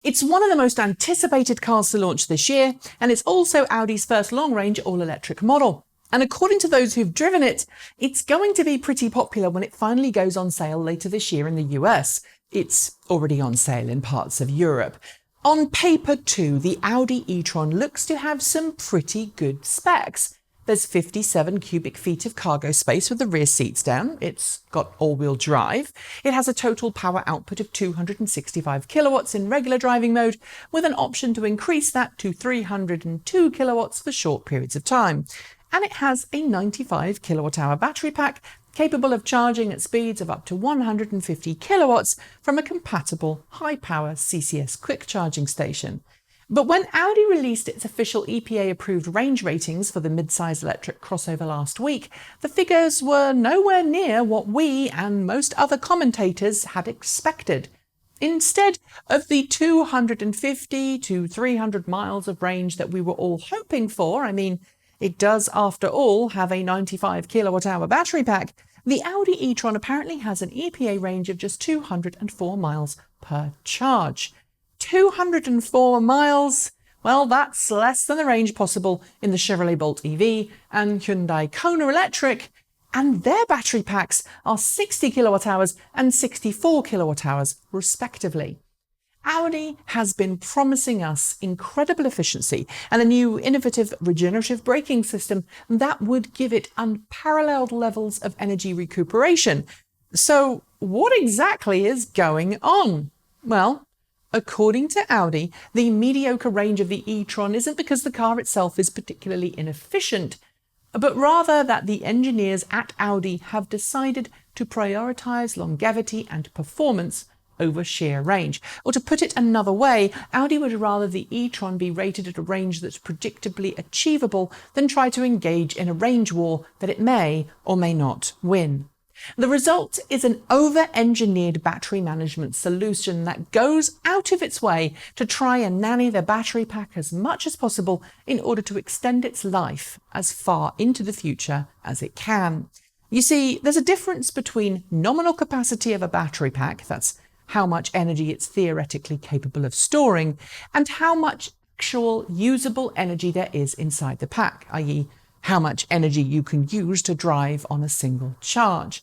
It's one of the most anticipated cars to launch this year, and it's also Audi's first long-range all-electric model. And according to those who've driven it, it's going to be pretty popular when it finally goes on sale later this year in the US. It's already on sale in parts of Europe. On paper too, the Audi e-Tron looks to have some pretty good specs. There's 57 cubic feet of cargo space with the rear seats down. It's got all-wheel drive. It has a total power output of 265 kilowatts in regular driving mode, with an option to increase that to 302 kilowatts for short periods of time. And it has a 95 kilowatt-hour battery pack capable of charging at speeds of up to 150 kilowatts from a compatible high-power CCS quick charging station. But when Audi released its official EPA-approved range ratings for the mid-size electric crossover last week, the figures were nowhere near what we and most other commentators had expected. Instead of the 250 to 300 miles of range that we were all hoping for, it does, after all, have a 95 kilowatt-hour battery pack, the Audi e-Tron apparently has an EPA range of just 204 miles per charge. 204 miles? Well, that's less than the range possible in the Chevrolet Bolt EV and Hyundai Kona Electric, and their battery packs are 60 kilowatt-hours and 64 kilowatt-hours, respectively. Audi has been promising us incredible efficiency and a new innovative regenerative braking system that would give it unparalleled levels of energy recuperation. So what exactly is going on? Well, according to Audi, the mediocre range of the e-Tron isn't because the car itself is particularly inefficient, but rather that the engineers at Audi have decided to prioritize longevity and performance over sheer range. Or to put it another way, Audi would rather the e-Tron be rated at a range that's predictably achievable than try to engage in a range war that it may or may not win. The result is an over-engineered battery management solution that goes out of its way to try and nanny the battery pack as much as possible in order to extend its life as far into the future as it can. You see, there's a difference between nominal capacity of a battery pack, that's how much energy it's theoretically capable of storing, and how much actual usable energy there is inside the pack, i.e. how much energy you can use to drive on a single charge.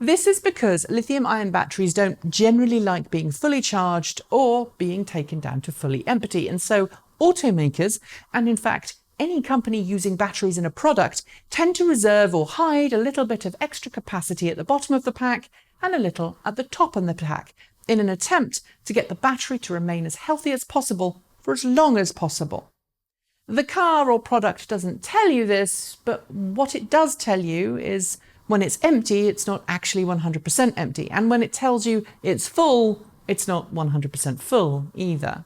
This is because lithium-ion batteries don't generally like being fully charged or being taken down to fully empty, and so automakers, and in fact any company using batteries in a product, tend to reserve or hide a little bit of extra capacity at the bottom of the pack and a little at the top of the pack, in an attempt to get the battery to remain as healthy as possible for as long as possible. The car or product doesn't tell you this, but what it does tell you is when it's empty, it's not actually 100% empty, and when it tells you it's full, it's not 100% full either.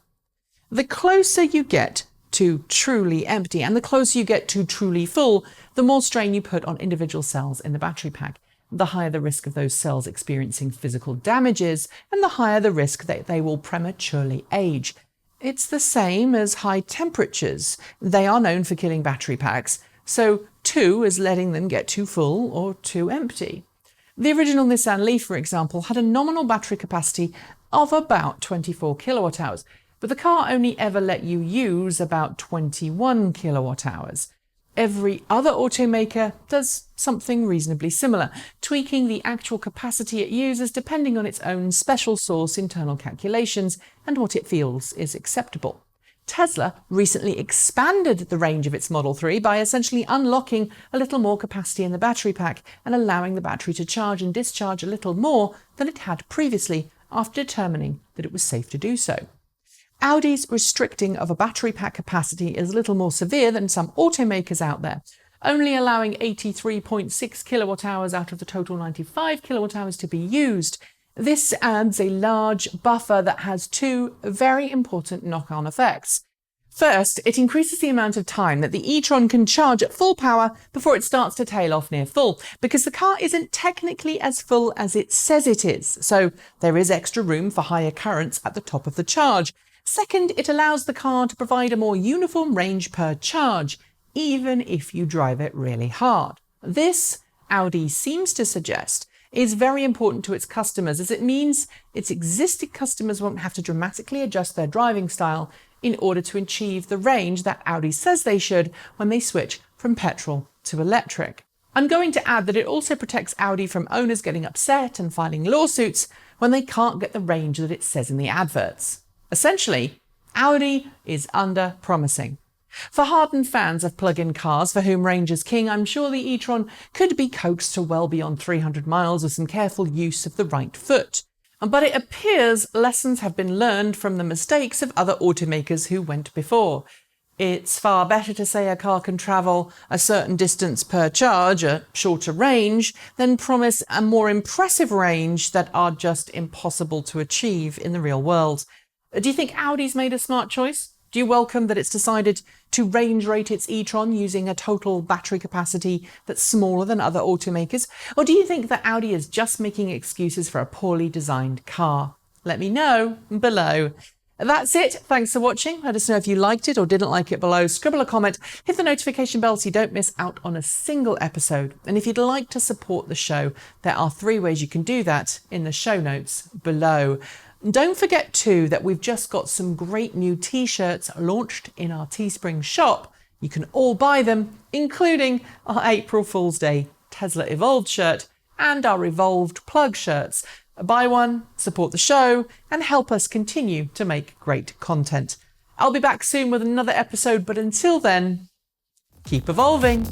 The closer you get to truly empty and the closer you get to truly full, the more strain you put on individual cells in the battery pack. The higher the risk of those cells experiencing physical damages, and the higher the risk that they will prematurely age. It's the same as high temperatures. They are known for killing battery packs, so too is letting them get too full or too empty. The original Nissan Leaf, for example, had a nominal battery capacity of about 24 kilowatt hours, but the car only ever let you use about 21 kilowatt hours. Every other automaker does something reasonably similar, tweaking the actual capacity it uses depending on its own special source internal calculations and what it feels is acceptable. Tesla recently expanded the range of its Model 3 by essentially unlocking a little more capacity in the battery pack and allowing the battery to charge and discharge a little more than it had previously after determining that it was safe to do so. Audi's restricting of a battery pack capacity is a little more severe than some automakers out there, only allowing 83.6 kilowatt hours out of the total 95 kilowatt hours to be used. This adds a large buffer that has two very important knock-on effects. First, it increases the amount of time that the e-Tron can charge at full power before it starts to tail off near full, because the car isn't technically as full as it says it is, so there is extra room for higher currents at the top of the charge. Second, it allows the car to provide a more uniform range per charge, even if you drive it really hard. This, Audi seems to suggest, is very important to its customers, as it means its existing customers won't have to dramatically adjust their driving style in order to achieve the range that Audi says they should when they switch from petrol to electric. I'm going to add that it also protects Audi from owners getting upset and filing lawsuits when they can't get the range that it says in the adverts. Essentially, Audi is under-promising. For hardened fans of plug-in cars for whom range is king, I'm sure the e-Tron could be coaxed to well beyond 300 miles with some careful use of the right foot. But it appears lessons have been learned from the mistakes of other automakers who went before. It's far better to say a car can travel a certain distance per charge, a shorter range, than promise a more impressive range that are just impossible to achieve in the real world. Do you think Audi's made a smart choice? Do you welcome that it's decided to range rate its e-Tron using a total battery capacity that's smaller than other automakers? Or do you think that Audi is just making excuses for a poorly designed car? Let me know below. That's it. Thanks for watching. Let us know if you liked it or didn't like it below. Scribble a comment, hit the notification bell so you don't miss out on a single episode. And if you'd like to support the show, there are 3 ways you can do that in the show notes below. Don't forget too that we've just got some great new t-shirts launched in our Teespring shop. You can all buy them, including our April Fool's Day Tesla Evolved shirt and our Evolved plug shirts. Buy one, support the show, and help us continue to make great content. I'll be back soon with another episode, but until then, keep evolving.